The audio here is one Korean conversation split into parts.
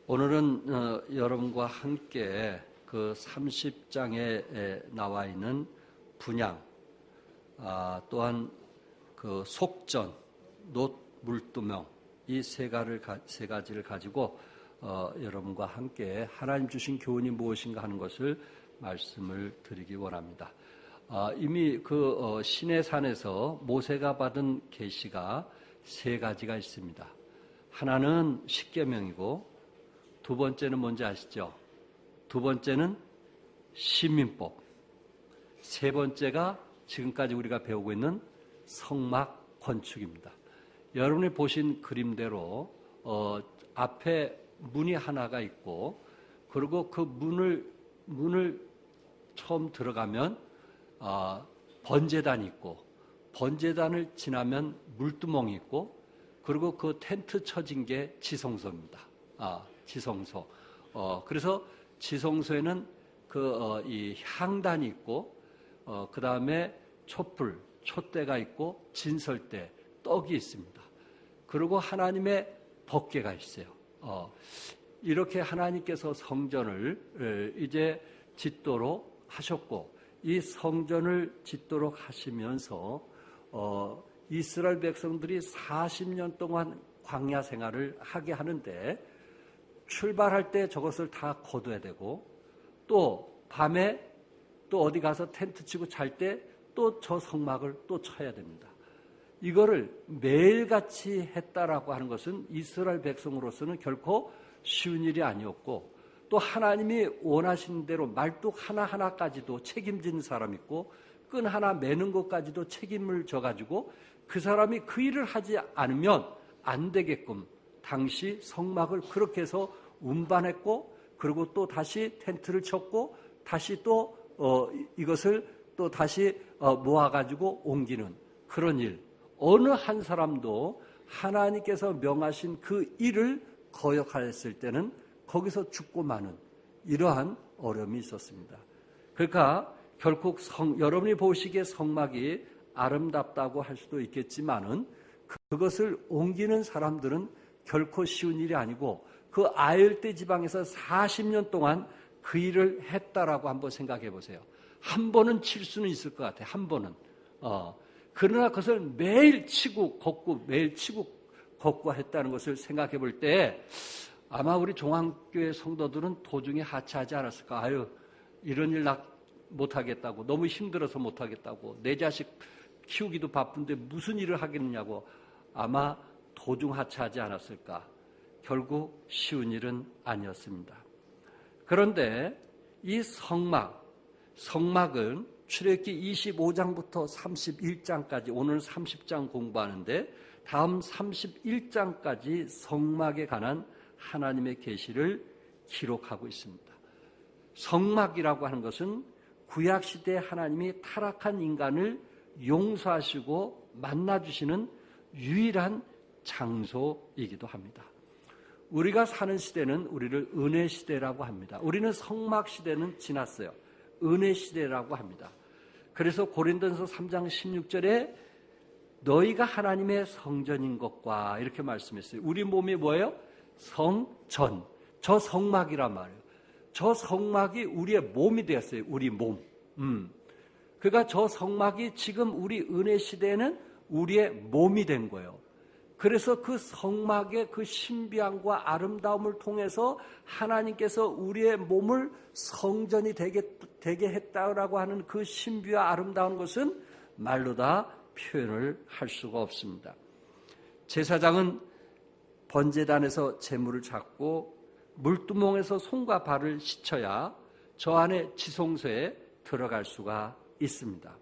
오늘은 여러분과 함께 그 30장에 나와 있는 분양, 또한 그 속전, 놋, 물두멍 이 세 가지를 가지고 여러분과 함께 하나님 주신 교훈이 무엇인가 하는 것을 말씀을 드리기 원합니다. 이미 그 시내산에서 모세가 받은 계시가 세 가지가 있습니다. 하나는 십계명이고 두 번째는 뭔지 아시죠? 두 번째는 시민법, 세 번째가 지금까지 우리가 배우고 있는 성막 건축입니다. 여러분이 보신 그림대로 앞에 문이 하나가 있고, 그리고 그 문을 처음 들어가면 번제단이 있고, 번제단을 지나면 물두멍이 있고, 그리고 그 텐트 쳐진 게 지성소입니다. 지성소. 그래서 지성소에는 이 향단이 있고, 그 다음에 촛불, 촛대가 있고, 진설대, 떡이 있습니다. 그리고 하나님의 법궤가 있어요. 이렇게 하나님께서 성전을 이제 짓도록 하셨고, 이 성전을 짓도록 하시면서 이스라엘 백성들이 40년 동안 광야 생활을 하게 하는데, 출발할 때 저것을 다 거둬야 되고, 또 밤에 또 어디 가서 텐트 치고 잘 때 또 저 성막을 또 쳐야 됩니다. 이거를 매일같이 했다라고 하는 것은 이스라엘 백성으로서는 결코 쉬운 일이 아니었고, 또 하나님이 원하신 대로 말뚝 하나하나까지도 책임진 사람 있고, 끈 하나 매는 것까지도 책임을 져가지고 그 사람이 그 일을 하지 않으면 안 되게끔 당시 성막을 그렇게 해서 운반했고, 그리고 또 다시 텐트를 쳤고, 다시 또 이것을 또 다시 모아가지고 옮기는 그런 일. 어느 한 사람도 하나님께서 명하신 그 일을 거역하였을 때는 거기서 죽고 마는 이러한 어려움이 있었습니다. 그러니까 결국 여러분이 보시기에 성막이 아름답다고 할 수도 있겠지만은 그것을 옮기는 사람들은 결코 쉬운 일이 아니고, 그 아열대 지방에서 40년 동안 그 일을 했다라고 한번 생각해 보세요. 한 번은 칠 수는 있을 것 같아요. 한 번은. 그러나 그것을 매일 치고 걷고 매일 치고 걷고 했다는 것을 생각해 볼 때 아마 우리 종합교회 성도들은 도중에 하차하지 않았을까. 이런 일 나 못하겠다고, 너무 힘들어서 못하겠다고, 내 자식 키우기도 바쁜데 무슨 일을 하겠느냐고 아마 도중 하차하지 않았을까. 결국 쉬운 일은 아니었습니다. 그런데 이 성막은 출애굽기 25장부터 31장까지, 오늘 30장 공부하는데 다음 31장까지 성막에 관한 하나님의 계시를 기록하고 있습니다. 성막이라고 하는 것은 구약시대 하나님이 타락한 인간을 용서하시고 만나주시는 유일한 장소이기도 합니다. 우리가 사는 시대는 우리를 은혜 시대라고 합니다. 우리는 성막 시대는 지났어요. 은혜 시대라고 합니다. 그래서 고린도전서 3장 16절에 너희가 하나님의 성전인 것과 이렇게 말씀했어요. 우리 몸이 뭐예요? 성전. 저 성막이란 말이에요. 저 성막이 우리의 몸이 되었어요. 우리 몸. 그러니까 저 성막이 지금 우리 은혜 시대에는 우리의 몸이 된 거예요. 그래서 그 성막의 그 신비함과 아름다움을 통해서 하나님께서 우리의 몸을 성전이 되게 했다라고 하는 그 신비와 아름다운 것은 말로 다 표현을 할 수가 없습니다. 제사장은 번제단에서 제물을 잡고 물두멍에서 손과 발을 씻어야 저 안에 지성소에 들어갈 수가 있습니다.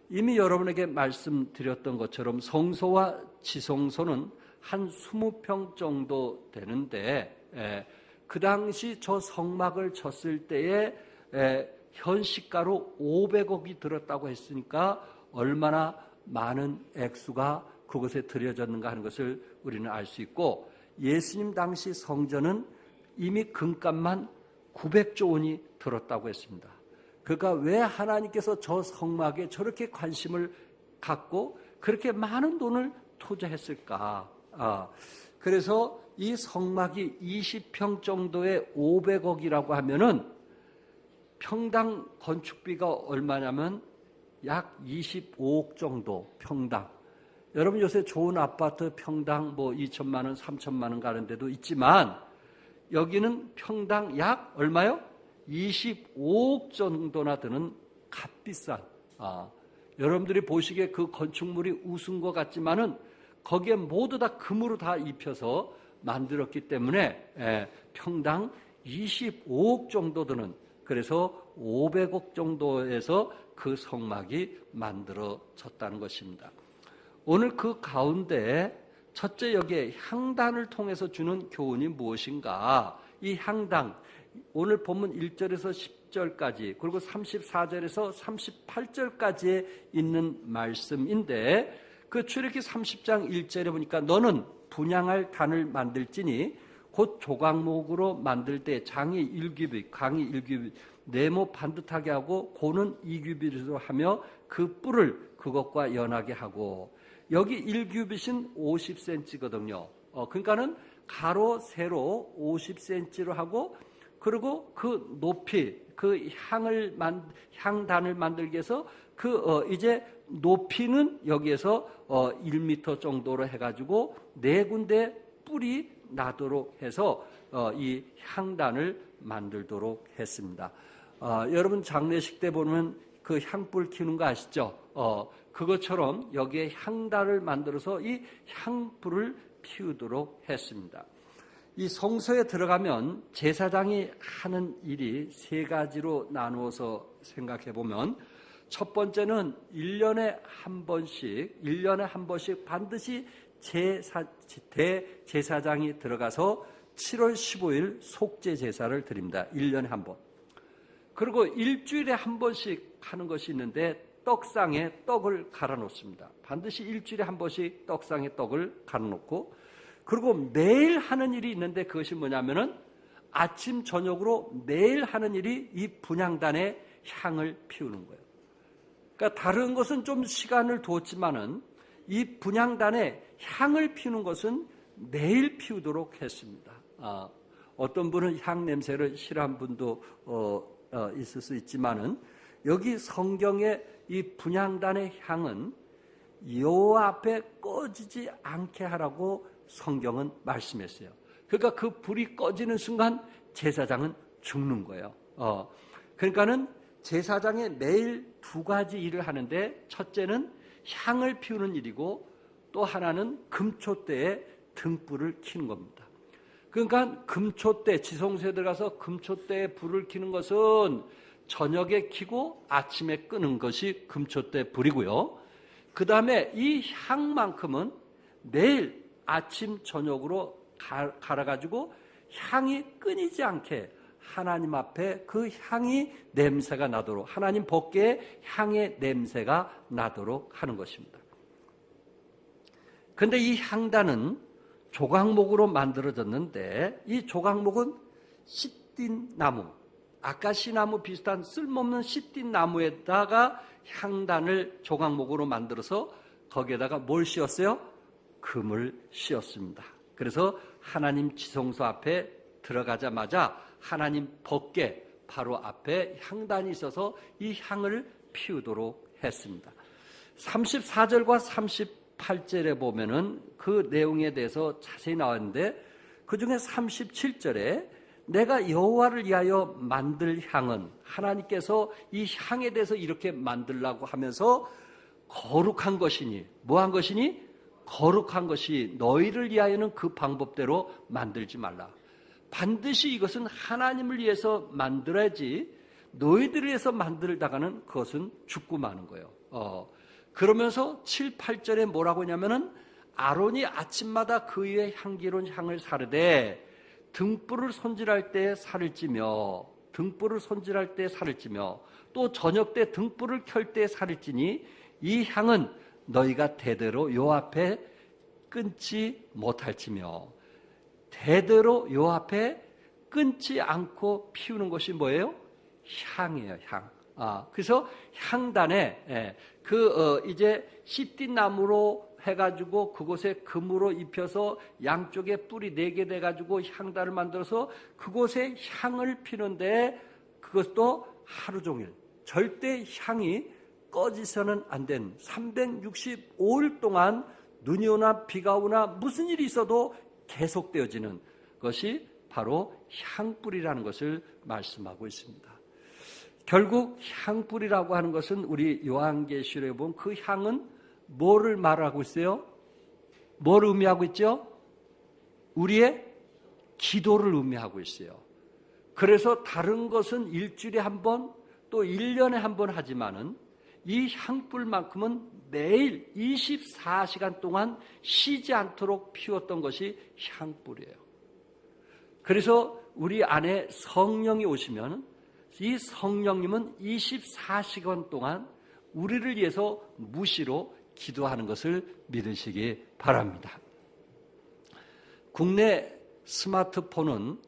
이미 여러분에게 말씀드렸던 것처럼 성소와 지성소는 한 20평 정도 되는데, 그 당시 저 성막을 쳤을 때에 현시가로 500억이 들었다고 했으니까 얼마나 많은 액수가 그곳에 들여졌는가 하는 것을 우리는 알 수 있고, 예수님 당시 성전은 이미 금값만 900조 원이 들었다고 했습니다. 그러니까 왜 하나님께서 저 성막에 저렇게 관심을 갖고 그렇게 많은 돈을 투자했을까? 그래서 이 성막이 20평 정도의 500억이라고 하면은 평당 건축비가 얼마냐면 약 25억 정도 평당. 여러분 요새 좋은 아파트 평당 뭐 2천만 원, 3천만 원 가는 데도 있지만 여기는 평당 약 얼마요? 25억 정도나 드는 값비싼. 여러분들이 보시기에 그 건축물이 우스운 것 같지만은 거기에 모두 다 금으로 다 입혀서 만들었기 때문에 평당 25억 정도 드는, 그래서 500억 정도에서 그 성막이 만들어졌다는 것입니다. 오늘 그 가운데 첫째 여기에 향단을 통해서 주는 교훈이 무엇인가? 이 향단, 오늘 본문 1절에서 10절까지 그리고 34절에서 38절까지에 있는 말씀인데, 그 출애굽기 30장 1절에 보니까 너는 분향할 단을 만들지니 곧 조각목으로 만들 때 장이 1규빗, 강이 1규빗, 네모 반듯하게 하고 고는 2규빗으로 하며 그 뿔을 그것과 연하게 하고, 여기 1규빗은 50cm거든요. 그러니까는 가로 세로 50cm로 하고, 그리고 그 높이, 그 향단을 만들기 위해서 이제 높이는 여기에서 1m 정도로 해가지고 네 군데 뿔이 나도록 해서 이 향단을 만들도록 했습니다. 여러분 장례식 때 보면 그 향불 켜는 거 아시죠? 그것처럼 여기에 향단을 만들어서 이 향불을 피우도록 했습니다. 이 성소에 들어가면 제사장이 하는 일이 세 가지로 나누어서 생각해 보면, 첫 번째는 1년에 한 번씩 반드시 대제사장이 들어가서 7월 15일 속죄 제사를 드립니다. 1년에 한 번. 그리고 일주일에 한 번씩 하는 것이 있는데 떡상에 떡을 갈아 놓습니다. 반드시 일주일에 한 번씩 떡상에 떡을 갈아 놓고, 그리고 매일 하는 일이 있는데 그것이 뭐냐면은 아침 저녁으로 매일 하는 일이 이 분향단에 향을 피우는 거예요. 그러니까 다른 것은 좀 시간을 두었지만은 이 분향단에 향을 피우는 것은 매일 피우도록 했습니다. 어떤 분은 향 냄새를 싫어하는 분도 있을 수 있지만은 여기 성경의 이 분향단의 향은 여호와 앞에 꺼지지 않게 하라고 성경은 말씀했어요. 그러니까 그 불이 꺼지는 순간 제사장은 죽는 거예요. 그러니까는 제사장이 매일 두 가지 일을 하는데, 첫째는 향을 피우는 일이고 또 하나는 금초대에 등불을 켜는 겁니다. 그러니까 금초대, 지성소에 들어가서 금초대에 불을 켜는 것은 저녁에 켜고 아침에 끄는 것이 금초대 불이고요. 그 다음에 이 향만큼은 매일 아침 저녁으로 갈아가지고 향이 끊이지 않게 하나님 앞에 그 향이 냄새가 나도록, 하나님 법궤의 향의 냄새가 나도록 하는 것입니다. 그런데 이 향단은 조각목으로 만들어졌는데, 이 조각목은 시띤 나무, 아카시나무 비슷한 쓸모없는 시띤 나무에다가 향단을 조각목으로 만들어서 거기에다가 뭘 씌웠어요? 금을 씌웠습니다. 그래서 하나님 지성소 앞에 들어가자마자 하나님 법궤 바로 앞에 향단이 있어서 이 향을 피우도록 했습니다. 34절과 38절에 보면은 그 내용에 대해서 자세히 나왔는데, 그 중에 37절에 내가 여호와를 위하여 만들 향은, 하나님께서 이 향에 대해서 이렇게 만들라고 하면서 거룩한 것이니, 뭐한 것이니? 거룩한 것이 너희를 위하여는 그 방법대로 만들지 말라. 반드시 이것은 하나님을 위해서 만들어야지 너희들을 위해서 만들다가는 그것은 죽고 마는 거예요. 그러면서 7, 8절에 뭐라고 하냐면은 아론이 아침마다 그 위에 향기로운 향을 사르되 등불을 손질할 때 살을 찌며 또 저녁 때 등불을 켤 때 살을 찌니 이 향은 너희가 대대로 요 앞에 끊지 못할지며. 대대로 요 앞에 끊지 않고 피우는 것이 뭐예요? 향이에요, 향. 그래서 향단에 이제 시띠나무로 해가지고 그곳에 금으로 입혀서 양쪽에 뿔이 4개 돼가지고 향단을 만들어서 그곳에 향을 피는데 그것도 하루 종일 절대 향이 꺼지서는 안 된 365일 동안 눈이 오나 비가 오나 무슨 일이 있어도 계속되어지는 것이 바로 향불이라는 것을 말씀하고 있습니다. 결국 향불이라고 하는 것은 우리 요한계시록에 보면 그 향은 뭐를 말하고 있어요? 뭘 의미하고 있죠? 우리의 기도를 의미하고 있어요. 그래서 다른 것은 일주일에 한 번, 또 1년에 한 번 하지만은 이 향불만큼은 매일 24시간 동안 쉬지 않도록 피웠던 것이 향불이에요. 그래서 우리 안에 성령이 오시면 이 성령님은 24시간 동안 우리를 위해서 무시로 기도하는 것을 믿으시기 바랍니다. 국내 스마트폰은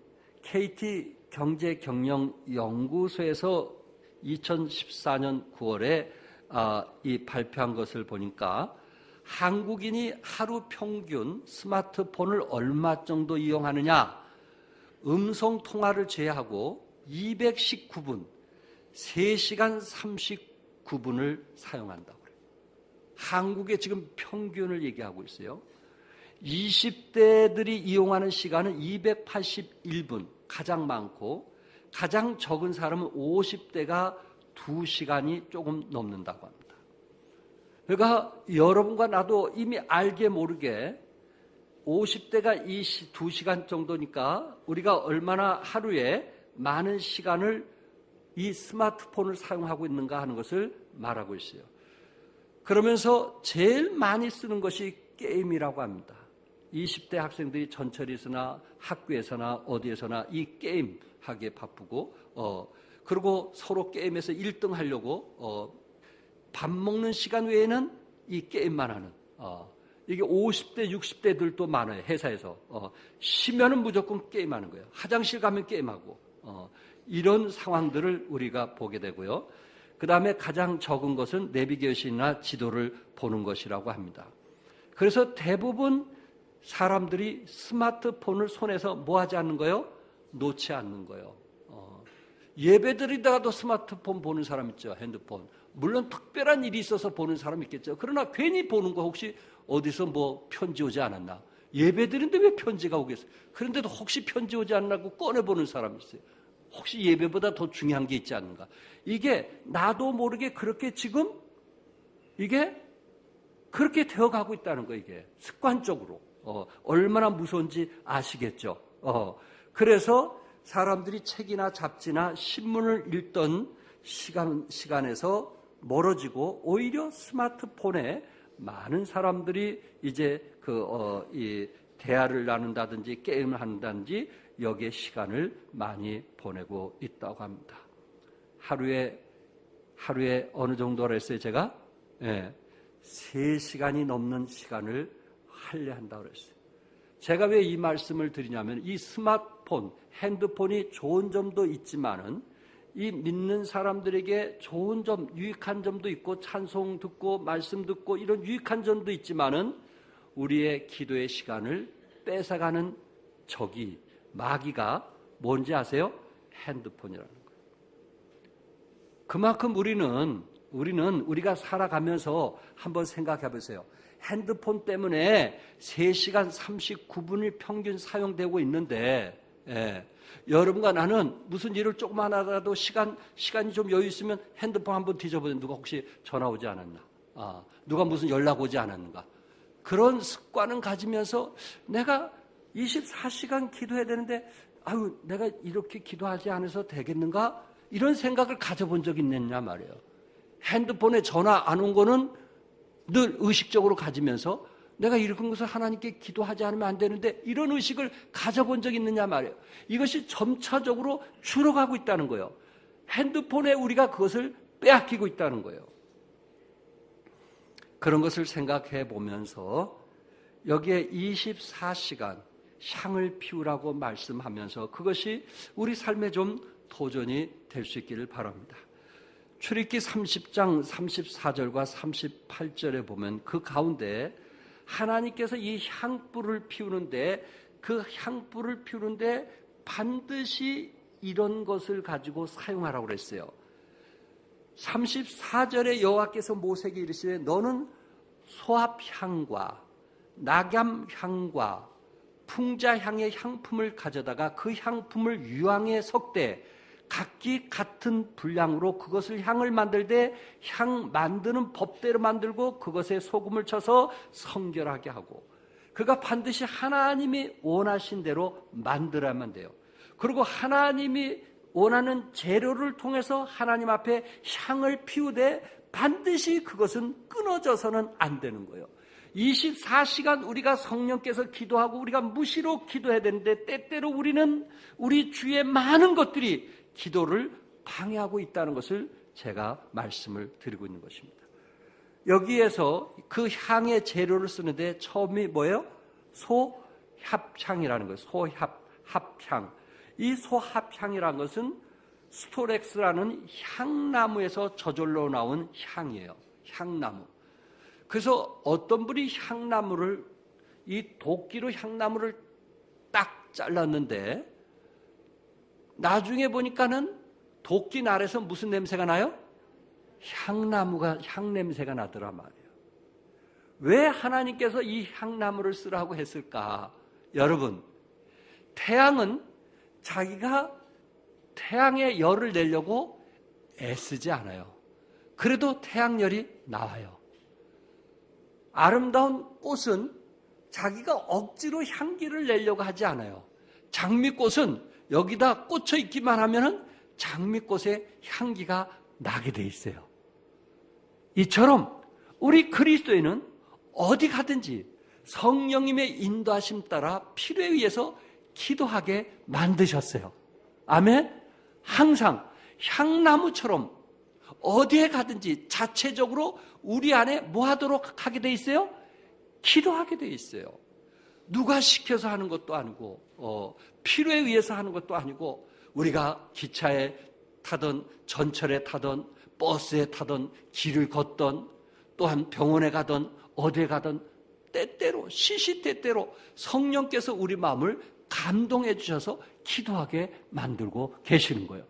KT 경제경영연구소에서 2014년 9월에 이 발표한 것을 보니까 한국인이 하루 평균 스마트폰을 얼마 정도 이용하느냐, 음성 통화를 제외하고 219분, 3시간 39분을 사용한다고 그래요. 한국의 지금 평균을 얘기하고 있어요. 20대들이 이용하는 시간은 281분, 가장 많고 가장 적은 사람은 50대가 2시간이 조금 넘는다고 합니다. 그러니까 여러분과 나도 이미 알게 모르게 50대가 2시간 정도니까 우리가 얼마나 하루에 많은 시간을 이 스마트폰을 사용하고 있는가 하는 것을 말하고 있어요. 그러면서 제일 많이 쓰는 것이 게임이라고 합니다. 20대 학생들이 전철에서나 학교에서나 어디에서나 이 게임 하기에 바쁘고 그리고 서로 게임에서 1등 하려고 밥 먹는 시간 외에는 이 게임만 하는 이게 50대 60대들도 많아요. 회사에서 쉬면은 무조건 게임하는 거예요. 화장실 가면 게임하고 이런 상황들을 우리가 보게 되고요. 그 다음에 가장 적은 것은 내비게이션이나 지도를 보는 것이라고 합니다. 그래서 대부분 사람들이 스마트폰을 손에서 뭐 하지 않는 거예요? 놓지 않는 거예요. 예배드리다가도 스마트폰 보는 사람 있죠. 핸드폰. 물론 특별한 일이 있어서 보는 사람 있겠죠. 그러나 괜히 보는 거 혹시 어디서 뭐 편지 오지 않았나? 예배드리는데 왜 편지가 오겠어요? 그런데도 혹시 편지 오지 않나고 꺼내보는 사람이 있어요. 혹시 예배보다 더 중요한 게 있지 않는가? 이게 나도 모르게 그렇게 지금 이게 그렇게 되어가고 있다는 거예요. 이게 습관적으로. 얼마나 무서운지 아시겠죠? 그래서 사람들이 책이나 잡지나 신문을 읽던 시간에서 멀어지고 오히려 스마트폰에 많은 사람들이 이제 이 대화를 나눈다든지 게임을 한다든지 여기에 시간을 많이 보내고 있다고 합니다. 하루에 어느 정도라 했어요, 제가? 예. 3시간이 넘는 시간을 할애한다고 그랬어요. 제가 왜 이 말씀을 드리냐면 이 스마트폰, 핸드폰이 좋은 점도 있지만은 이 믿는 사람들에게 좋은 점, 유익한 점도 있고 찬송 듣고 말씀 듣고 이런 유익한 점도 있지만은 우리의 기도의 시간을 뺏어가는 적이 마귀가 뭔지 아세요? 핸드폰이라는 거예요. 그만큼 우리가 살아가면서 한번 생각해 보세요. 핸드폰 때문에 3시간 39분이 평균 사용되고 있는데 여러분과 나는 무슨 일을 조금만 하더라도 시간이 좀 여유 있으면 핸드폰 한번 뒤져보면 누가 혹시 전화 오지 않았나? 누가 무슨 연락 오지 않았는가? 그런 습관은 가지면서 내가 24시간 기도해야 되는데 내가 이렇게 기도하지 않아서 되겠는가? 이런 생각을 가져본 적이 있느냐 말이에요. 핸드폰에 전화 안 온 거는 늘 의식적으로 가지면서 내가 이런 것을 하나님께 기도하지 않으면 안 되는데 이런 의식을 가져본 적이 있느냐 말이에요. 이것이 점차적으로 줄어가고 있다는 거예요. 핸드폰에 우리가 그것을 빼앗기고 있다는 거예요. 그런 것을 생각해 보면서 여기에 24시간 향을 피우라고 말씀하면서 그것이 우리 삶에 좀 도전이 될 수 있기를 바랍니다. 출애굽기 30장 34절과 38절에 보면 그 가운데 하나님께서 이 향불을 피우는데 그 향불을 피우는데 반드시 이런 것을 가지고 사용하라고 그랬어요. 34절에 여호와께서 모세에게 이르시되 너는 소합향과 낙엽향과 풍자향의 향품을 가져다가 그 향품을 유황에 섞되 각기 같은 분량으로 그것을 향을 만들되 향 만드는 법대로 만들고 그것에 소금을 쳐서 성결하게 하고, 그가 반드시 하나님이 원하신 대로 만들어야만 돼요. 그리고 하나님이 원하는 재료를 통해서 하나님 앞에 향을 피우되 반드시 그것은 끊어져서는 안 되는 거예요. 24시간 우리가 성령께서 기도하고 우리가 무시로 기도해야 되는데 때때로 우리는 우리 주위의 많은 것들이 기도를 방해하고 있다는 것을 제가 말씀을 드리고 있는 것입니다. 여기에서 그 향의 재료를 쓰는데 처음이 뭐예요? 소합향이라는 거예요. 소합향. 이 소합향이라는 것은 스토렉스라는 향나무에서 저절로 나온 향이에요. 향나무. 그래서 어떤 분이 향나무를, 이 도끼로 향나무를 딱 잘랐는데 나중에 보니까는 도끼 날에서 무슨 냄새가 나요? 향 냄새가 나더라 말이에요. 왜 하나님께서 이 향나무를 쓰라고 했을까? 여러분, 태양은 자기가 태양의 열을 내려고 애쓰지 않아요. 그래도 태양열이 나와요. 아름다운 꽃은 자기가 억지로 향기를 내려고 하지 않아요. 장미꽃은 여기다 꽂혀 있기만 하면은 장미꽃의 향기가 나게 돼 있어요. 이처럼 우리 그리스도인은 어디 가든지 성령님의 인도하심 따라 필요에 의해서 기도하게 만드셨어요. 아멘. 항상 향나무처럼 어디에 가든지 자체적으로 우리 안에 뭐 하도록 하게 돼 있어요? 기도하게 돼 있어요. 누가 시켜서 하는 것도 아니고 필요에 의해서 하는 것도 아니고, 우리가 기차에 타던 전철에 타던 버스에 타던 길을 걷던 또한 병원에 가던 어디에 가던 때때로 시시때때로 성령께서 우리 마음을 감동해 주셔서 기도하게 만들고 계시는 거예요.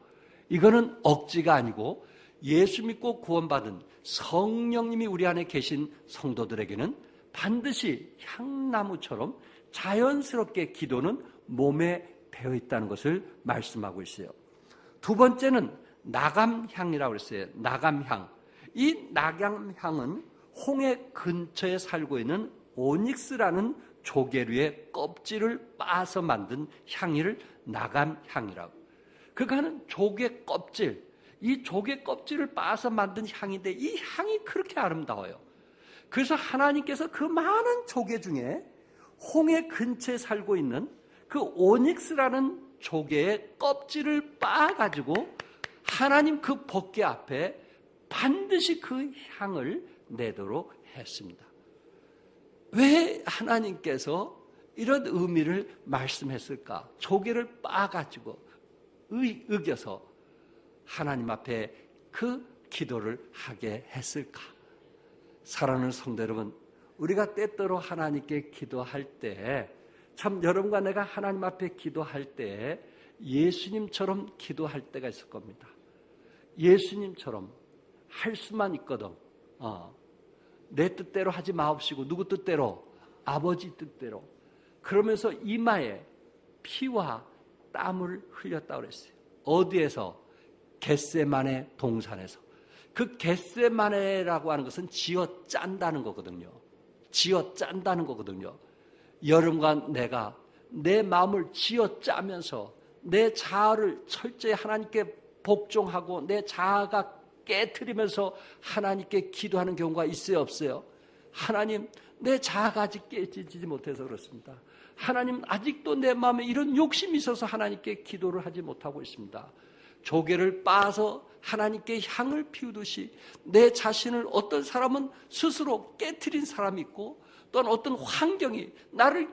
이거는 억지가 아니고 예수 믿고 구원받은 성령님이 우리 안에 계신 성도들에게는 반드시 향나무처럼 자연스럽게 기도는 몸에 배어 있다는 것을 말씀하고 있어요. 두 번째는 나감향이라고 했어요. 나감향. 이 나감향은 홍해 근처에 살고 있는 오닉스라는 조개류의 껍질을 빻아서 만든 향이를 나감향이라고. 그거는 조개 껍질, 이 조개 껍질을 빻아서 만든 향인데 이 향이 그렇게 아름다워요. 그래서 하나님께서 그 많은 조개 중에 홍해 근처에 살고 있는 그 오닉스라는 조개의 껍질을 빻아가지고 하나님 그 법궤 앞에 반드시 그 향을 내도록 했습니다. 왜 하나님께서 이런 의미를 말씀했을까? 조개를 빻아가지고 으겨서 하나님 앞에 그 기도를 하게 했을까? 사랑하는 성도 여러분, 우리가 때때로 하나님께 기도할 때, 참 여러분과 내가 하나님 앞에 기도할 때 예수님처럼 기도할 때가 있을 겁니다. 예수님처럼 할 수만 있거든. 내 뜻대로 하지 마옵시고 누구 뜻대로? 아버지 뜻대로. 그러면서 이마에 피와 땀을 흘렸다고 그랬어요. 어디에서? 겟세마네 동산에서. 그 겟세마네라고 하는 것은 지어 짠다는 거거든요. 지어 짠다는 거거든요. 여러분과 내가 내 마음을 지어 짜면서 내 자아를 철저히 하나님께 복종하고 내 자아가 깨트리면서 하나님께 기도하는 경우가 있어요, 없어요? 하나님, 내 자아가 아직 깨지지 못해서 그렇습니다. 하나님, 아직도 내 마음에 이런 욕심이 있어서 하나님께 기도를 하지 못하고 있습니다. 조개를 빻아서 하나님께 향을 피우듯이 내 자신을, 어떤 사람은 스스로 깨트린 사람이 있고 또는 어떤 환경이 나를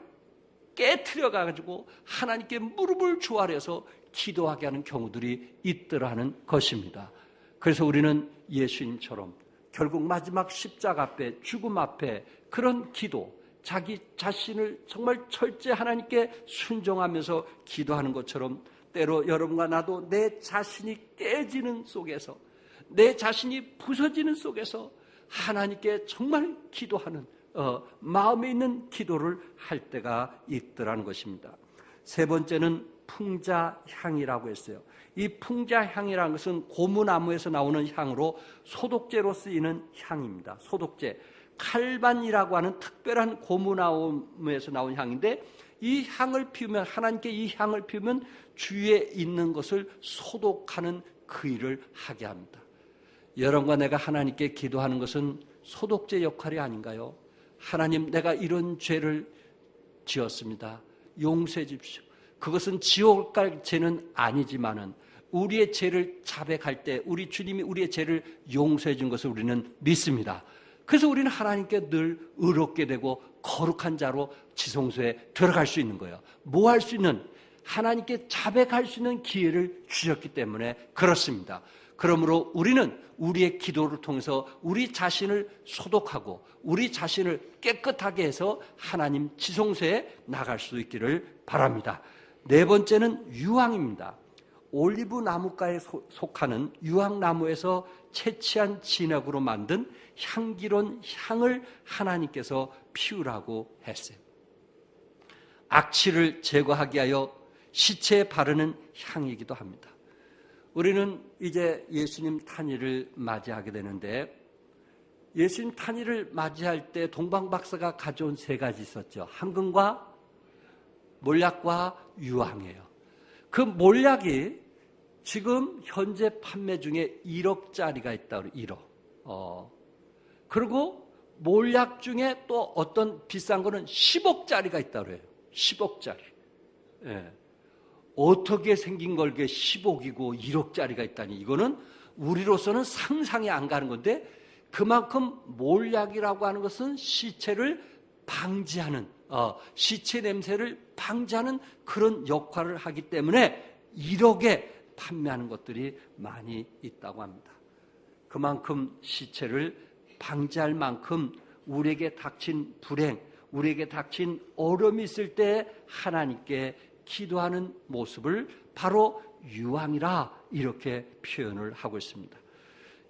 깨트려가지고 하나님께 무릎을 조아려서 기도하게 하는 경우들이 있더라는 것입니다. 그래서 우리는 예수님처럼 결국 마지막 십자가 앞에, 죽음 앞에 그런 기도, 자기 자신을 정말 철저히 하나님께 순종하면서 기도하는 것처럼 때로 여러분과 나도 내 자신이 깨지는 속에서, 내 자신이 부서지는 속에서 하나님께 정말 기도하는 마음에 있는 기도를 할 때가 있더라는 것입니다. 세 번째는 풍자향이라고 했어요. 이 풍자향이라는 것은 고무나무에서 나오는 향으로 소독제로 쓰이는 향입니다. 소독제. 칼반이라고 하는 특별한 고무나무에서 나온 향인데, 이 향을 피우면, 하나님께 이 향을 피우면 주위에 있는 것을 소독하는 그 일을 하게 합니다. 여러분과 내가 하나님께 기도하는 것은 소독제 역할이 아닌가요? 하나님, 내가 이런 죄를 지었습니다. 용서해 주십시오. 그것은 지옥 갈 죄는 아니지만은 우리의 죄를 자백할 때 우리 주님이 우리의 죄를 용서해 준 것을 우리는 믿습니다. 그래서 우리는 하나님께 늘 의롭게 되고 거룩한 자로 지성소에 들어갈 수 있는 거예요. 뭐 할 수 있는, 하나님께 자백할 수 있는 기회를 주셨기 때문에 그렇습니다. 그러므로 우리는 우리의 기도를 통해서 우리 자신을 소독하고 우리 자신을 깨끗하게 해서 하나님 지성소에 나갈 수 있기를 바랍니다. 네 번째는 유황입니다. 올리브 나무가에 속하는 유황나무에서 채취한 진액으로 만든 향기로운 향을 하나님께서 피우라고 했어요. 악취를 제거하기 위하여 시체에 바르는 향이기도 합니다. 우리는 이제 예수님 탄일을 맞이하게 되는데, 예수님 탄일을 맞이할 때 동방박사가 가져온 세 가지 있었죠. 황금과 몰약과 유황이에요. 그 몰약이 지금 현재 판매 중에 1억짜리가 있다고 그래요. 1억. 그리고 몰약 중에 또 어떤 비싼 거는 10억짜리가 있다고 그래요. 10억짜리. 예. 어떻게 생긴 걸게 10억이고 1억짜리가 있다니, 이거는 우리로서는 상상이 안 가는 건데, 그만큼 몰약이라고 하는 것은 시체를 방지하는, 시체 냄새를 방지하는 그런 역할을 하기 때문에 1억에 판매하는 것들이 많이 있다고 합니다. 그만큼 시체를 방지할 만큼 우리에게 닥친 불행, 우리에게 닥친 어려움이 있을 때 하나님께 기도하는 모습을 바로 유황이라 이렇게 표현을 하고 있습니다.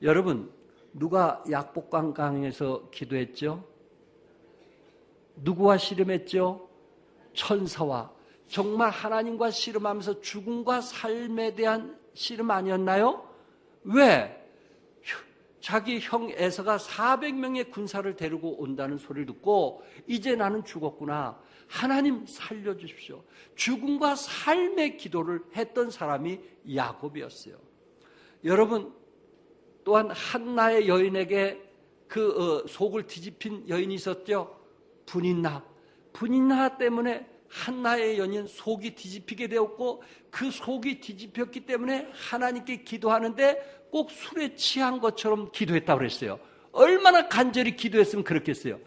여러분, 누가 약복강강에서 기도했죠? 누구와 씨름했죠? 천사와. 정말 하나님과 씨름하면서 죽음과 삶에 대한 씨름 아니었나요? 왜? 자기 형 에서가 400명의 군사를 데리고 온다는 소리를 듣고 이제 나는 죽었구나, 하나님 살려주십시오, 죽음과 삶의 기도를 했던 사람이 야곱이었어요. 여러분, 또한 한나의 여인에게 그 속을 뒤집힌 여인이 있었죠. 분인나 때문에 한나의 여인 속이 뒤집히게 되었고, 그 속이 뒤집혔기 때문에 하나님께 기도하는데 꼭 술에 취한 것처럼 기도했다고 그랬어요. 얼마나 간절히 기도했으면 그렇겠어요.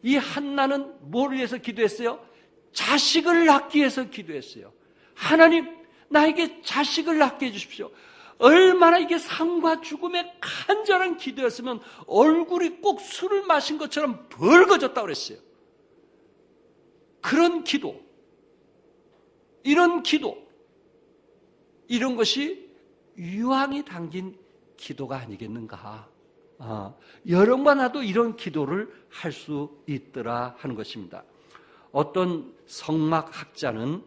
이 한나는 뭘 위해서 기도했어요? 자식을 낳기 위해서 기도했어요. 하나님, 나에게 자식을 낳게 해주십시오. 얼마나 이게 삶과 죽음의 간절한 기도였으면 얼굴이 꼭 술을 마신 것처럼 벌거졌다고 그랬어요. 그런 기도, 이런 기도, 이런 것이 유황이 담긴 기도가 아니겠는가. 여러분과 나도 이런 기도를 할 수 있더라 하는 것입니다. 어떤 성막학자는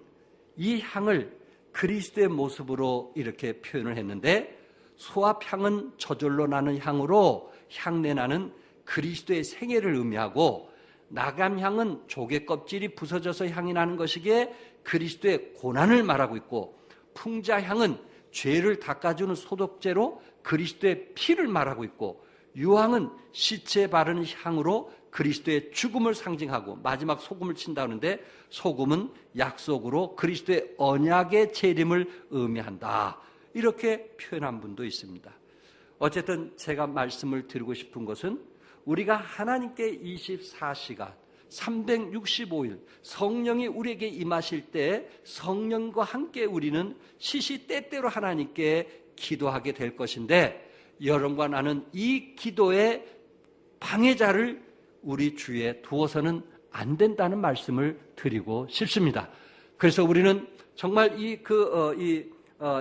이 향을 그리스도의 모습으로 이렇게 표현을 했는데, 소합향은 저절로 나는 향으로 향내나는 그리스도의 생애를 의미하고, 나감향은 조개 껍질이 부서져서 향이 나는 것이기에 그리스도의 고난을 말하고 있고, 풍자향은 죄를 닦아주는 소독제로 그리스도의 피를 말하고 있고, 유황은 시체에 바르는 향으로 그리스도의 죽음을 상징하고, 마지막 소금을 친다는데 소금은 약속으로 그리스도의 언약의 재림을 의미한다, 이렇게 표현한 분도 있습니다. 어쨌든 제가 말씀을 드리고 싶은 것은, 우리가 하나님께 24시간 365일 성령이 우리에게 임하실 때 성령과 함께 우리는 시시때때로 하나님께 기도하게 될 것인데, 여러분과 나는 이 기도의 방해자를 우리 주위에 두어서는 안 된다는 말씀을 드리고 싶습니다. 그래서 우리는 정말 이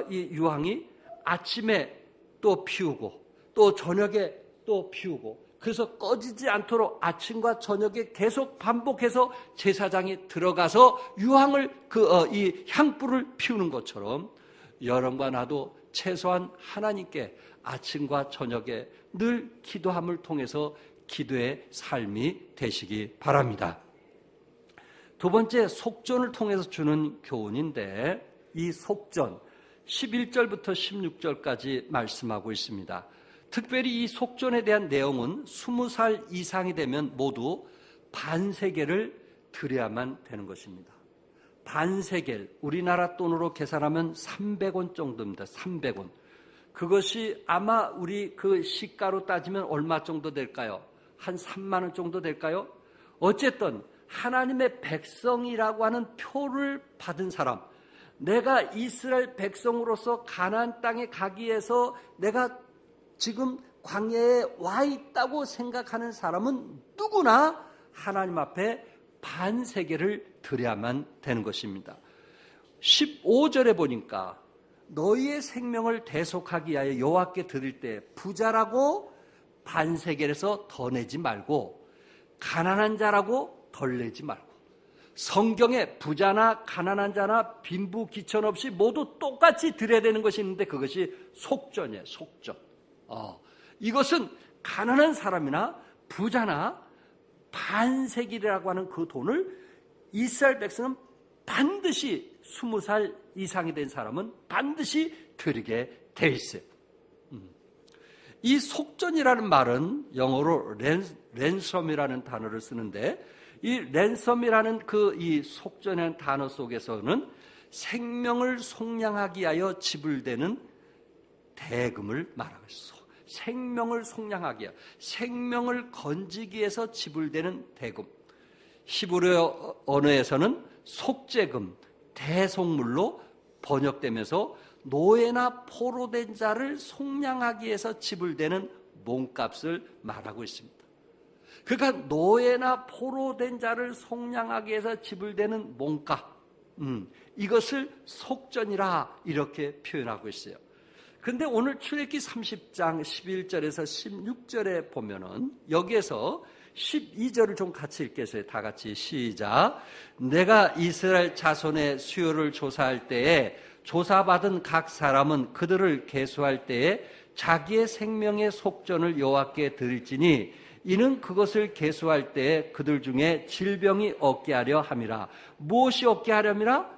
유황이 아침에 또 피우고 또 저녁에 또 피우고, 그래서 꺼지지 않도록 아침과 저녁에 계속 반복해서 제사장이 들어가서 유황을 이 향불을 피우는 것처럼 여러분과 나도 최소한 하나님께 아침과 저녁에 늘 기도함을 통해서 기도의 삶이 되시기 바랍니다. 두 번째, 속전을 통해서 주는 교훈인데, 이 속전 11절부터 16절까지 말씀하고 있습니다. 특별히 이 속전에 대한 내용은 20살 이상이 되면 모두 반세겔을 드려야만 되는 것입니다. 반세겔, 우리나라 돈으로 계산하면 300원 정도입니다. 300원. 그것이 아마 우리 그 시가로 따지면 얼마 정도 될까요? 한 3만 원 정도 될까요? 어쨌든 하나님의 백성이라고 하는 표를 받은 사람, 내가 이스라엘 백성으로서 가나안 땅에 가기 위해서 내가 지금 광야에 와 있다고 생각하는 사람은 누구나 하나님 앞에 반세겔을 드려야만 되는 것입니다. 15절에 보니까 너희의 생명을 대속하기 위하여 여호와께 드릴 때 부자라고 반세겔에서 더 내지 말고 가난한 자라고 덜 내지 말고, 성경에 부자나 가난한 자나 빈부귀천 없이 모두 똑같이 드려야 되는 것이 있는데 그것이 속전이에요. 속전. 이것은 가난한 사람이나 부자나 반세겔이라고 하는 그 돈을 이스라엘 백성은 반드시 20살 이상이 된 사람은 반드시 드리게 돼 있어요. 이 속전이라는 말은 영어로 랜섬이라는 단어를 쓰는데, 이 랜섬이라는 이 속전이라는 단어 속에서는 생명을 속량하기 위하여 지불되는 대금을 말하고 있어. 생명을 속량하기 위하여, 생명을 건지기 위해서 지불되는 대금. 히브리어 언어에서는 속죄금, 대속물로 번역되면서 노예나 포로된 자를 속량하기 위해서 지불되는 몸값을 말하고 있습니다. 그러니까 노예나 포로된 자를 속량하기 위해서 지불되는 몸값, 이것을 속전이라 이렇게 표현하고 있어요. 그런데 오늘 출애굽기 30장 11절에서 16절에 보면은 여기에서 12절을 좀 같이 읽겠어요. 다 같이 시작. 내가 이스라엘 자손의 수요를 조사할 때에 조사받은 각 사람은 그들을 계수할 때에 자기의 생명의 속전을 여호와께 드릴지니 이는 그것을 계수할 때에 그들 중에 질병이 없게 하려 함이라. 무엇이 없게 하려니라?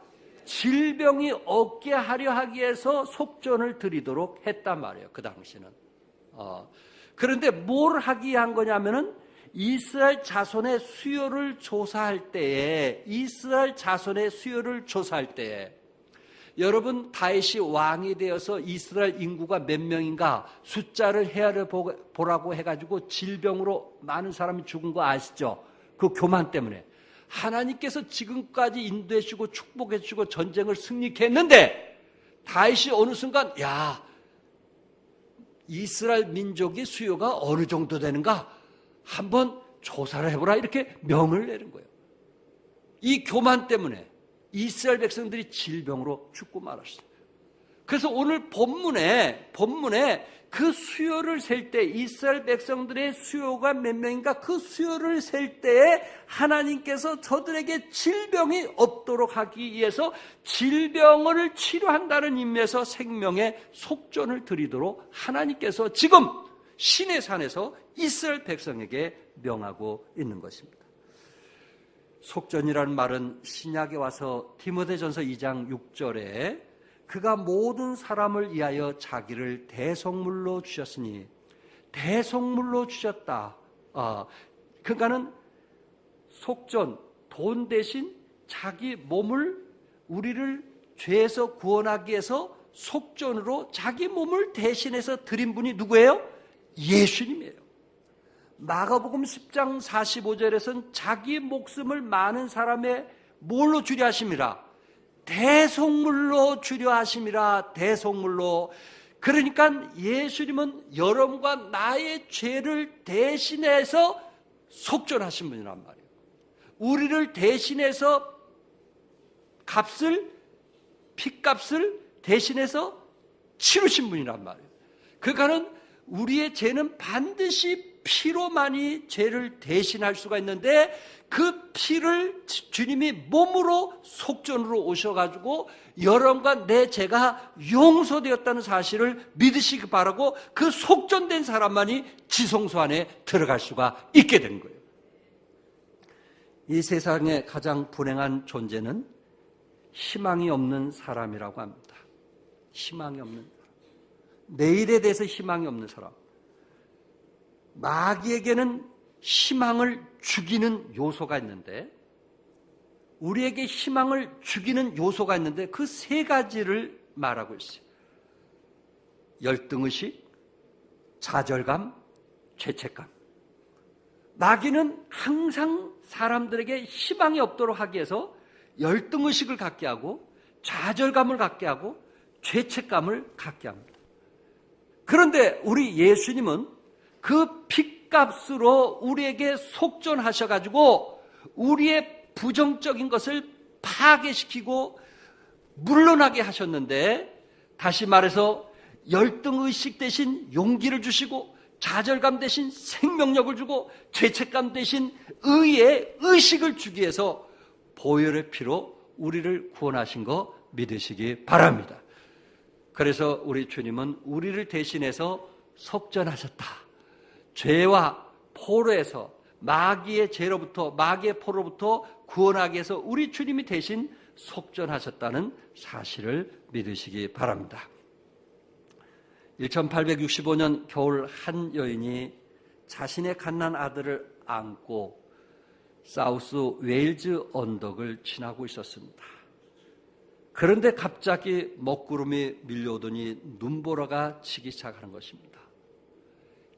질병이 없게 하려 하기 위해서 속전을 드리도록 했단 말이에요. 그 당시는. 그런데 뭘 하기 위한 거냐면은 이스라엘 자손의 수요를 조사할 때에, 여러분 다윗이 왕이 되어서 이스라엘 인구가 몇 명인가 숫자를 헤아려 보라고 해가지고 질병으로 많은 사람이 죽은 거 아시죠? 그 교만 때문에. 하나님께서 지금까지 인도해 주시고 축복해 주시고 전쟁을 승리케 했는데 다윗이 어느 순간 이스라엘 민족의 수요가 어느 정도 되는가 한번 조사를 해보라 이렇게 명을 내는 거예요. 이 교만 때문에 이스라엘 백성들이 질병으로 죽고 말았어요. 그래서 오늘 본문에 그 수요를 셀 때, 이스라엘 백성들의 수요가 몇 명인가 그 수요를 셀 때에 하나님께서 저들에게 질병이 없도록 하기 위해서 질병을 치료한다는 의미에서 생명의 속전을 드리도록 하나님께서 지금 시내산에서 이스라엘 백성에게 명하고 있는 것입니다. 속전이라는 말은 신약에 와서 디모데전서 2장 6절에 그가 모든 사람을 위하여 자기를 대속물로 주셨으니, 대속물로 주셨다. 그러니까는 속전, 돈 대신 자기 몸을, 우리를 죄에서 구원하기 위해서 속전으로 자기 몸을 대신해서 드린 분이 누구예요? 예수님이에요. 마가복음 10장 45절에서는 자기 목숨을 많은 사람의 뭘로 주려 하심이라? 대속물로 주려 하심이라. 대속물로. 그러니까 예수님은 여러분과 나의 죄를 대신해서 속전하신 분이란 말이에요. 우리를 대신해서 핏값을 대신해서 치르신 분이란 말이에요. 그러니까는 우리의 죄는 반드시 피로만이 죄를 대신할 수가 있는데 그 피를 주님이 몸으로 속전으로 오셔가지고 여러분과 내 죄가 용서되었다는 사실을 믿으시기 바라고 그 속전된 사람만이 지성소 안에 들어갈 수가 있게 된 거예요. 이 세상에 가장 불행한 존재는 희망이 없는 사람이라고 합니다. 희망이 없는 사람. 내일에 대해서 희망이 없는 사람. 마귀에게는 희망을 죽이는 요소가 있는데, 우리에게 희망을 죽이는 요소가 있는데 그 세 가지를 말하고 있어요. 열등의식, 좌절감, 죄책감. 마귀는 항상 사람들에게 희망이 없도록 하기 위해서 열등의식을 갖게 하고 좌절감을 갖게 하고 죄책감을 갖게 합니다. 그런데 우리 예수님은 그 핏값으로 우리에게 속전하셔가지고 우리의 부정적인 것을 파괴시키고 물러나게 하셨는데, 다시 말해서 열등의식 대신 용기를 주시고 좌절감 대신 생명력을 주고 죄책감 대신 의의 의식을 주기 위해서 보혈의 피로 우리를 구원하신 거 믿으시기 바랍니다. 그래서 우리 주님은 우리를 대신해서 속전하셨다. 죄와 포로에서 마귀의 죄로부터, 마귀의 포로로부터 구원하기 위해서 우리 주님이 대신 속전하셨다는 사실을 믿으시기 바랍니다. 1865년 겨울 한 여인이 자신의 갓난 아들을 안고 사우스 웨일즈 언덕을 지나고 있었습니다. 그런데 갑자기 먹구름이 밀려오더니 눈보라가 치기 시작하는 것입니다.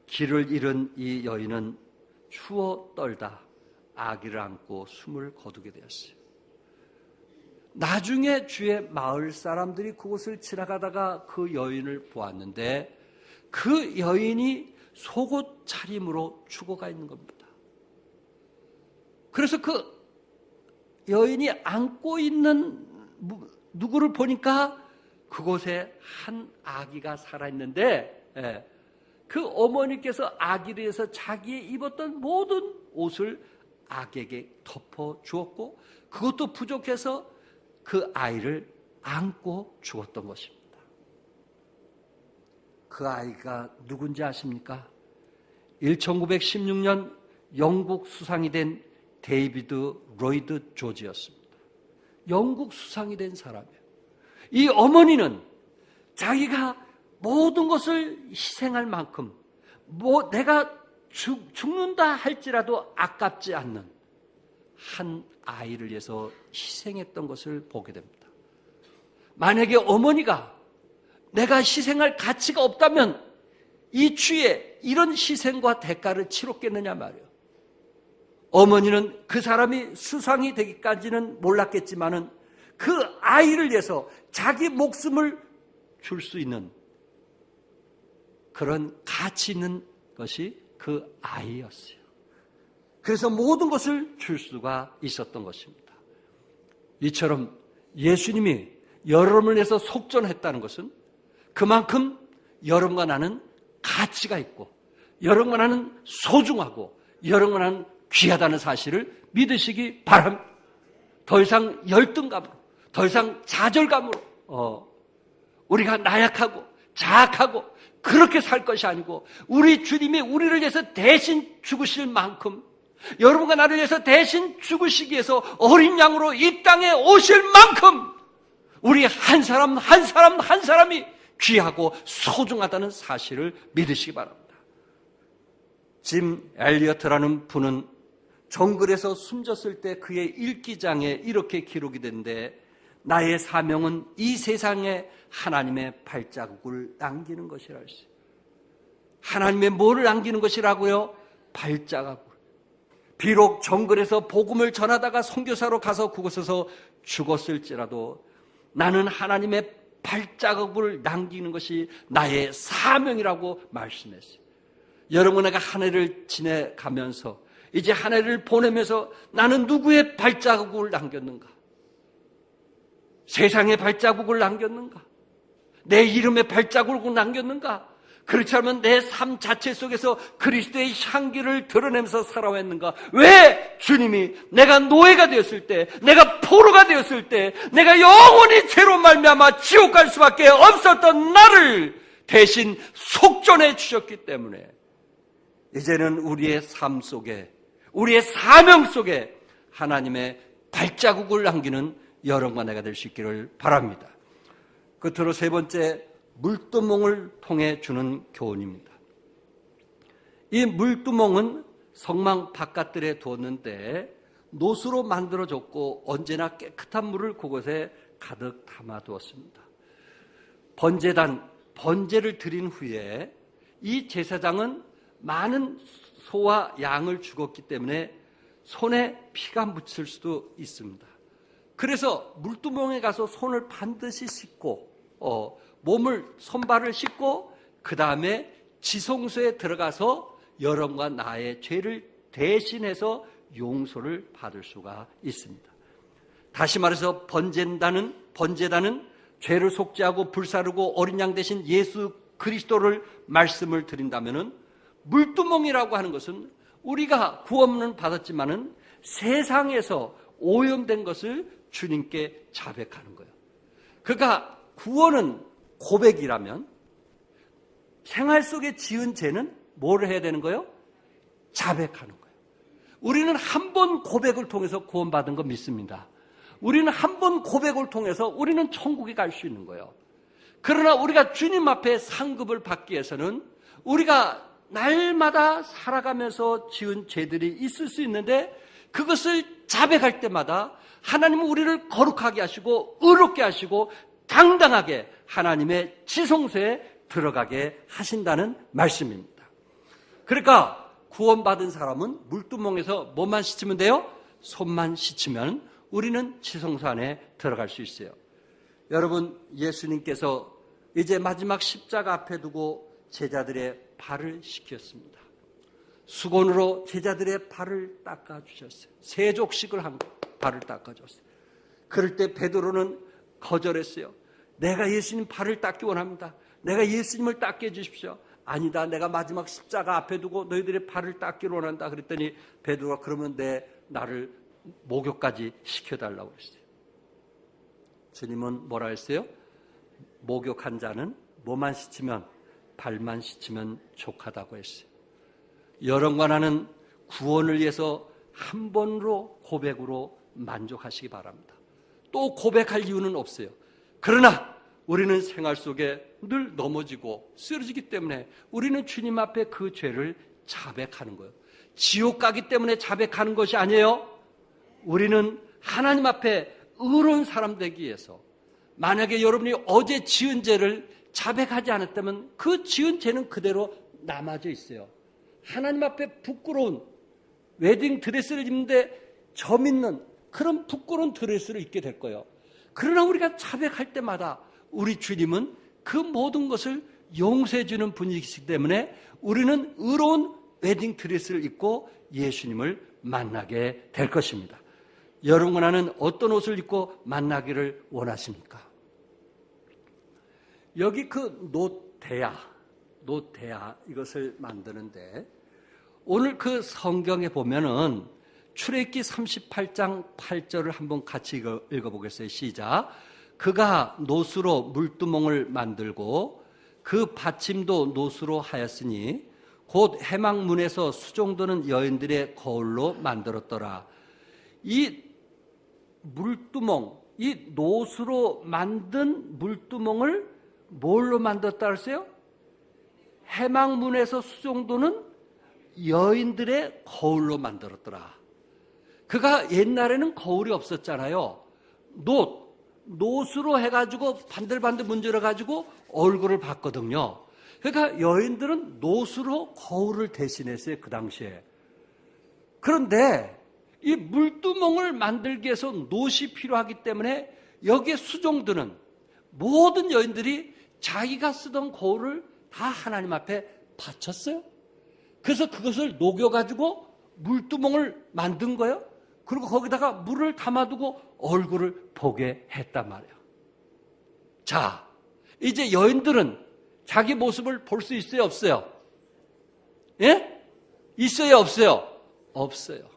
길을 잃은 이 여인은 추워 떨다 아기를 안고 숨을 거두게 되었어요. 나중에 주의 마을 사람들이 그곳을 지나가다가 그 여인을 보았는데 그 여인이 속옷 차림으로 죽어가 있는 겁니다. 그래서 그 여인이 안고 있는 누구를 보니까 그곳에 한 아기가 살아있는데, 그 어머니께서 아기를 위해서 자기의 입었던 모든 옷을 아기에게 덮어 주었고, 그것도 부족해서 그 아이를 안고 죽었던 것입니다. 그 아이가 누군지 아십니까? 1916년 영국 수상이 된 데이비드 로이드 조지였습니다. 영국 수상이 된 사람이에요. 이 어머니는 자기가 모든 것을 희생할 만큼 내가 죽는다 할지라도 아깝지 않는 한 아이를 위해서 희생했던 것을 보게 됩니다. 만약에 어머니가 내가 희생할 가치가 없다면 이 주에 이런 희생과 대가를 치렀겠느냐 말이에요. 어머니는 그 사람이 수상이 되기까지는 몰랐겠지만은 그 아이를 위해서 자기 목숨을 줄 수 있는 그런 가치 있는 것이 그 아이였어요. 그래서 모든 것을 줄 수가 있었던 것입니다. 이처럼 예수님이 여러분을 위해서 속전했다는 것은 그만큼 여러분과 나는 가치가 있고 여러분과 나는 소중하고 여러분과 나는 귀하다는 사실을 믿으시기 바랍니다. 더 이상 열등감으로, 더 이상 좌절감으로 우리가 나약하고 자악하고 그렇게 살 것이 아니고 우리 주님이 우리를 위해서 대신 죽으실 만큼, 여러분과 나를 위해서 대신 죽으시기 위해서 어린 양으로 이 땅에 오실 만큼 우리 한 사람 한 사람 한 사람이 귀하고 소중하다는 사실을 믿으시기 바랍니다. 짐 엘리어트라는 분은 정글에서 숨졌을 때 그의 일기장에 이렇게 기록이 된데, 나의 사명은 이 세상에 하나님의 발자국을 남기는 것이라 했어요. 하나님의 뭐를 남기는 것이라고요? 발자국을. 비록 정글에서 복음을 전하다가 선교사로 가서 그곳에서 죽었을지라도 나는 하나님의 발자국을 남기는 것이 나의 사명이라고 말씀했어요. 여러분, 내가 한 해를 지내가면서 이제 한 해를 보내면서 나는 누구의 발자국을 남겼는가? 세상의 발자국을 남겼는가? 내 이름의 발자국을 남겼는가? 그렇지 않으면 내 삶 자체 속에서 그리스도의 향기를 드러내면서 살아왔는가? 왜 주님이 내가 노예가 되었을 때, 내가 포로가 되었을 때, 내가 영원히 죄로 말미암아 지옥 갈 수밖에 없었던 나를 대신 속전해 주셨기 때문에 이제는 우리의 삶 속에, 우리의 사명 속에 하나님의 발자국을 남기는 여러분과 내가 될 수 있기를 바랍니다. 끝으로 세 번째, 물두멍을 통해 주는 교훈입니다. 이 물두멍은 성막 바깥들에 두었는데 노수로 만들어졌고 언제나 깨끗한 물을 그곳에 가득 담아두었습니다. 번제를 드린 후에 이 제사장은 많은 소와 양을 죽었기 때문에 손에 피가 묻힐 수도 있습니다. 그래서 물두멍에 가서 손을 반드시 씻고 손발을 씻고 그 다음에 지성소에 들어가서 여러분과 나의 죄를 대신해서 용서를 받을 수가 있습니다. 다시 말해서 번제단은 죄를 속죄하고 불사르고 어린 양 대신 예수 그리스도를 말씀을 드린다면은 물두멍이라고 하는 것은 우리가 구원은 받았지만은 세상에서 오염된 것을 주님께 자백하는 거예요. 그러니까 구원은 고백이라면 생활 속에 지은 죄는 뭘 해야 되는 거예요? 자백하는 거예요. 우리는 한 번 고백을 통해서 구원받은 거 믿습니다. 우리는 한 번 고백을 통해서 우리는 천국에 갈 수 있는 거예요. 그러나 우리가 주님 앞에 상급을 받기 위해서는 우리가 날마다 살아가면서 지은 죄들이 있을 수 있는데 그것을 자백할 때마다 하나님은 우리를 거룩하게 하시고 의롭게 하시고 당당하게 하나님의 지성소에 들어가게 하신다는 말씀입니다. 그러니까 구원받은 사람은 물두멍에서 뭐만 씻으면 돼요? 손만 씻으면 우리는 지성소 안에 들어갈 수 있어요. 여러분, 예수님께서 이제 마지막 십자가 앞에 두고 제자들의 발을 씻겼습니다. 수건으로 제자들의 발을 닦아주셨어요. 세족식을 한 발을 닦아줬어요. 그럴 때 베드로는 거절했어요. 내가 예수님 발을 닦기 원합니다. 내가 예수님을 닦게 해주십시오. 아니다, 내가 마지막 십자가 앞에 두고 너희들의 발을 닦기를 원한다. 그랬더니 베드로가 그러면 나를 목욕까지 시켜달라고 그랬어요. 주님은 뭐라 했어요? 목욕한 자는 뭐만 씻으면, 발만 씻으면 족하다고 했어요. 여러분과 나는 구원을 위해서 한 번으로 고백으로 만족하시기 바랍니다. 또 고백할 이유는 없어요. 그러나 우리는 생활 속에 늘 넘어지고 쓰러지기 때문에 우리는 주님 앞에 그 죄를 자백하는 거예요. 지옥 가기 때문에 자백하는 것이 아니에요. 우리는 하나님 앞에 의로운 사람 되기 위해서, 만약에 여러분이 어제 지은 죄를 자백하지 않았다면 그 지은 죄는 그대로 남아져 있어요. 하나님 앞에 부끄러운 웨딩 드레스를 입는데 점 있는 그런 부끄러운 드레스를 입게 될 거예요. 그러나 우리가 자백할 때마다 우리 주님은 그 모든 것을 용서해 주는 분이시기 때문에 우리는 의로운 웨딩 드레스를 입고 예수님을 만나게 될 것입니다. 여러분과 나는 어떤 옷을 입고 만나기를 원하십니까? 여기 그 노대야 이것을 만드는데 오늘 그 성경에 보면은 출애굽기 38장 8절을 한번 같이 읽어보겠어요. 시작. 그가 노수로 물두멍을 만들고 그 받침도 노수로 하였으니 곧 해망문에서 수종드는 여인들의 거울로 만들었더라. 이 물두멍, 이 노수로 만든 물두멍을 뭘로 만들었다 그랬어요? 해망문에서 수종드는 여인들의 거울로 만들었더라. 그가 옛날에는 거울이 없었잖아요. 노수로 해가지고 반들반들 문질러가지고 얼굴을 봤거든요. 그러니까 여인들은 노수로 거울을 대신했어요, 그 당시에. 그런데 이 물두멍을 만들기 위해서 노시 필요하기 때문에 여기에 수종드는 모든 여인들이 자기가 쓰던 거울을 다 하나님 앞에 바쳤어요. 그래서 그것을 녹여가지고 물두멍을 만든 거예요. 그리고 거기다가 물을 담아두고 얼굴을 보게 했단 말이에요. 자, 이제 여인들은 자기 모습을 볼 수 있어요, 없어요? 예? 있어요, 없어요? 없어요.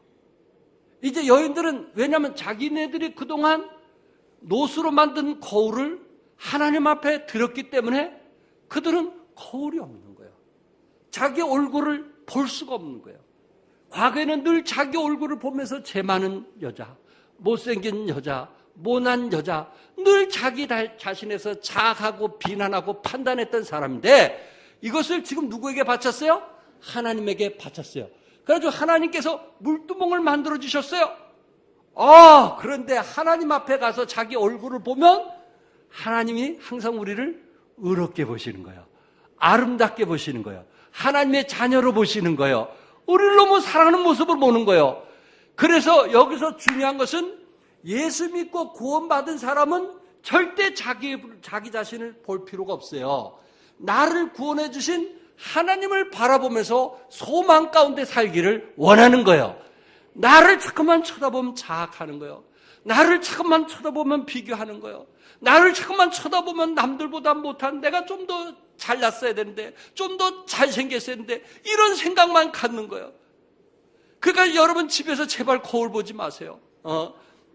이제 여인들은 왜냐하면 자기네들이 그동안 노수로 만든 거울을 하나님 앞에 드렸기 때문에 그들은 거울이 없는 거예요. 자기 얼굴을 볼 수가 없는 거예요. 과거에는 늘 자기 얼굴을 보면서 재 많은 여자, 못생긴 여자, 모난 여자, 늘 자기 자신에서 자학하고 비난하고 판단했던 사람인데 이것을 지금 누구에게 바쳤어요? 하나님에게 바쳤어요. 그래가지고 하나님께서 물두멍을 만들어 주셨어요. 그런데 하나님 앞에 가서 자기 얼굴을 보면 하나님이 항상 우리를 의롭게 보시는 거예요. 아름답게 보시는 거예요. 하나님의 자녀로 보시는 거예요. 우리를 너무 사랑하는 모습을 보는 거예요. 그래서 여기서 중요한 것은 예수 믿고 구원받은 사람은 절대 자기 자신을 볼 필요가 없어요. 나를 구원해 주신 하나님을 바라보면서 소망 가운데 살기를 원하는 거예요. 나를 자꾸만 쳐다보면 자학하는 거예요. 나를 자꾸만 쳐다보면 비교하는 거예요. 나를 자꾸만 쳐다보면 남들보다 못한 내가 좀 더 잘났어야 되는데, 좀 더 잘생겼어야 되는데 이런 생각만 갖는 거예요. 그러니까 여러분 집에서 제발 거울 보지 마세요.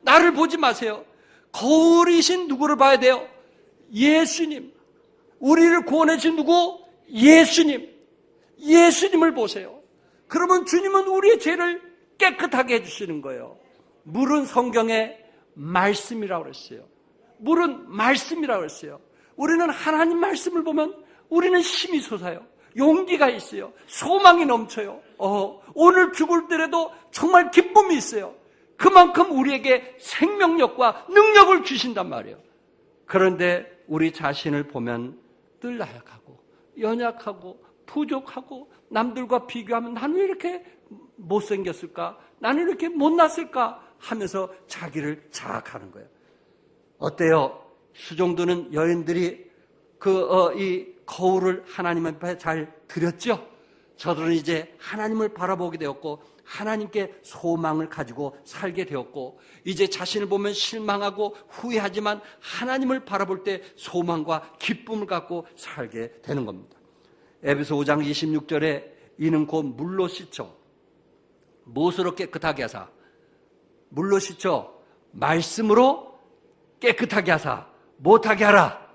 나를 보지 마세요. 거울이신 누구를 봐야 돼요? 예수님. 우리를 구원해 주신 누구? 예수님. 예수님을 보세요. 그러면 주님은 우리의 죄를 깨끗하게 해주시는 거예요. 물은 성경에 말씀이라고 그랬어요. 물은 말씀이라고 그랬어요. 우리는 하나님 말씀을 보면 우리는 힘이 솟아요. 용기가 있어요. 소망이 넘쳐요. 오늘 죽을 때라도 정말 기쁨이 있어요. 그만큼 우리에게 생명력과 능력을 주신단 말이에요. 그런데 우리 자신을 보면 늘 나약하고 연약하고 부족하고 남들과 비교하면 나는 왜 이렇게 못생겼을까? 나는 이렇게 못났을까? 하면서 자기를 자학하는 거예요. 어때요? 수종드는 여인들이 이 거울을 하나님 앞에 잘 드렸죠? 저들은 이제 하나님을 바라보게 되었고 하나님께 소망을 가지고 살게 되었고 이제 자신을 보면 실망하고 후회하지만 하나님을 바라볼 때 소망과 기쁨을 갖고 살게 되는 겁니다. 에베소 5장 26절에 이는 곧 물로 씻어 무엇으로 깨끗하게 하사? 물로 씻어 말씀으로 깨끗하게 하사 못하게 하라.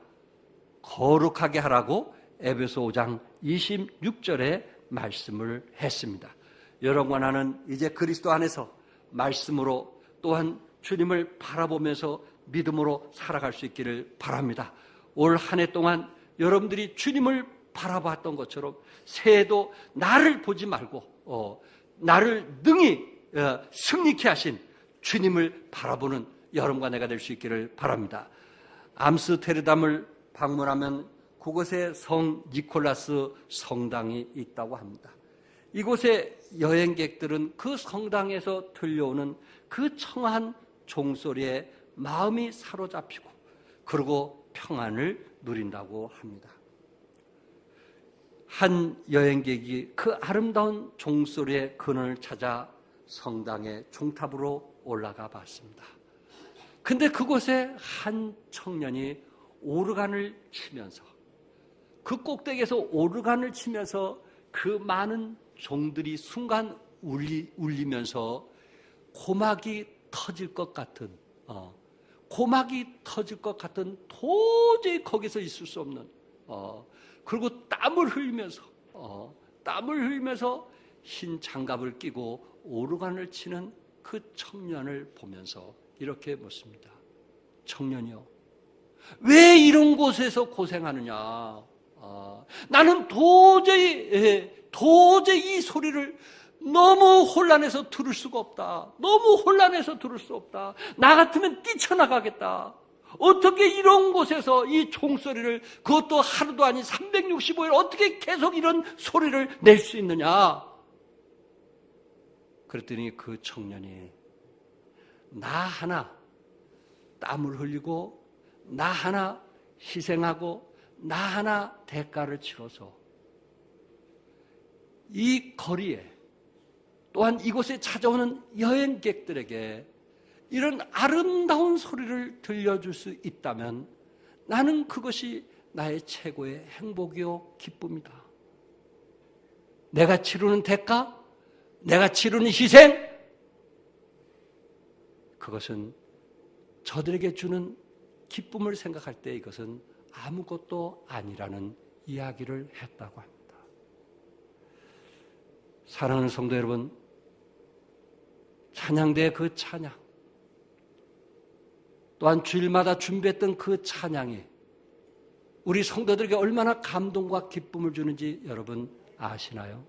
거룩하게 하라고 에베소 5장 26절에 말씀을 했습니다. 여러분과 나는 이제 그리스도 안에서 말씀으로 또한 주님을 바라보면서 믿음으로 살아갈 수 있기를 바랍니다. 올 한 해 동안 여러분들이 주님을 바라봤던 것처럼 새해도 나를 보지 말고 나를 능히 승리케 하신 주님을 바라보는 여러분과 내가 될 수 있기를 바랍니다. 암스테르담을 방문하면 그곳에 성 니콜라스 성당이 있다고 합니다. 이곳에 여행객들은 그 성당에서 들려오는 그 청한 종소리에 마음이 사로잡히고 그리고 평안을 누린다고 합니다. 한 여행객이 그 아름다운 종소리의 근원을 찾아 성당의 종탑으로 올라가 봤습니다. 근데 그곳에 한 청년이 오르간을 치면서 그 꼭대기에서 오르간을 치면서 그 많은 종들이 순간 울리면서 고막이 터질 것 같은 도저히 거기서 있을 수 없는 그리고 땀을 흘리면서 흰 장갑을 끼고 오르간을 치는 그 청년을 보면서 이렇게 묻습니다. 청년이요, 왜 이런 곳에서 고생하느냐? 나는 도저히 이 소리를 너무 혼란해서 들을 수가 없다. 너무 혼란해서 들을 수 없다. 나 같으면 뛰쳐나가겠다. 어떻게 이런 곳에서 이 종소리를, 그것도 하루도 아닌 365일 어떻게 계속 이런 소리를 낼 수 있느냐? 그랬더니 그 청년이 나 하나 땀을 흘리고 나 하나 희생하고 나 하나 대가를 치러서 이 거리에 또한 이곳에 찾아오는 여행객들에게 이런 아름다운 소리를 들려줄 수 있다면 나는 그것이 나의 최고의 행복이요 기쁨이다. 내가 치르는 대가, 내가 치르는 희생, 그것은 저들에게 주는 기쁨을 생각할 때 이것은 아무것도 아니라는 이야기를 했다고 합니다. 사랑하는 성도 여러분, 찬양대의 그 찬양, 또한 주일마다 준비했던 그 찬양이 우리 성도들에게 얼마나 감동과 기쁨을 주는지 여러분 아시나요?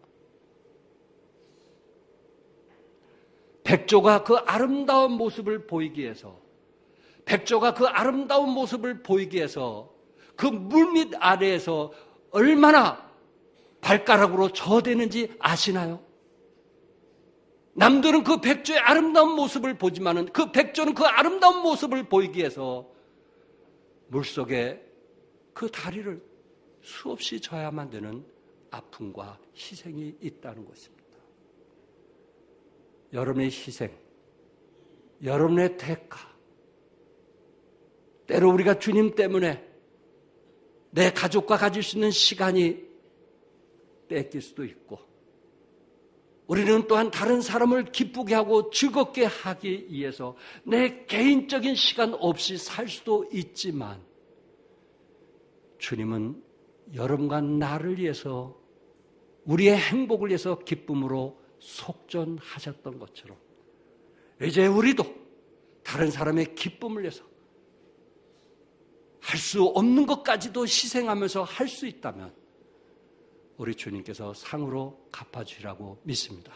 백조가 그 아름다운 모습을 보이기 위해서, 백조가 그 아름다운 모습을 보이기 위해서 그 물밑 아래에서 얼마나 발가락으로 저대는지 아시나요? 남들은 그 백조의 아름다운 모습을 보지만은 그 백조는 그 아름다운 모습을 보이기 위해서 물속에 그 다리를 수없이 져야만 되는 아픔과 희생이 있다는 것입니다. 여러분의 희생, 여러분의 대가, 때로 우리가 주님 때문에 내 가족과 가질 수 있는 시간이 뺏길 수도 있고, 우리는 또한 다른 사람을 기쁘게 하고 즐겁게 하기 위해서 내 개인적인 시간 없이 살 수도 있지만, 주님은 여러분과 나를 위해서, 우리의 행복을 위해서 기쁨으로 속전하셨던 것처럼 이제 우리도 다른 사람의 기쁨을 위해서 할 수 없는 것까지도 희생하면서 할 수 있다면 우리 주님께서 상으로 갚아주시라고 믿습니다.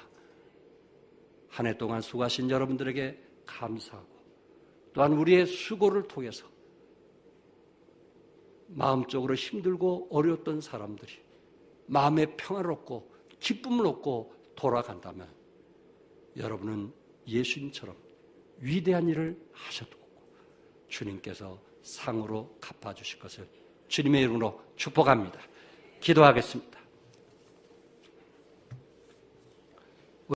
한 해 동안 수고하신 여러분들에게 감사하고, 또한 우리의 수고를 통해서 마음적으로 힘들고 어려웠던 사람들이 마음의 평화를 얻고 기쁨을 얻고 돌아간다면 여러분은 예수님처럼 위대한 일을 하셨고 주님께서 상으로 갚아주실 것을 주님의 이름으로 축복합니다. 기도하겠습니다.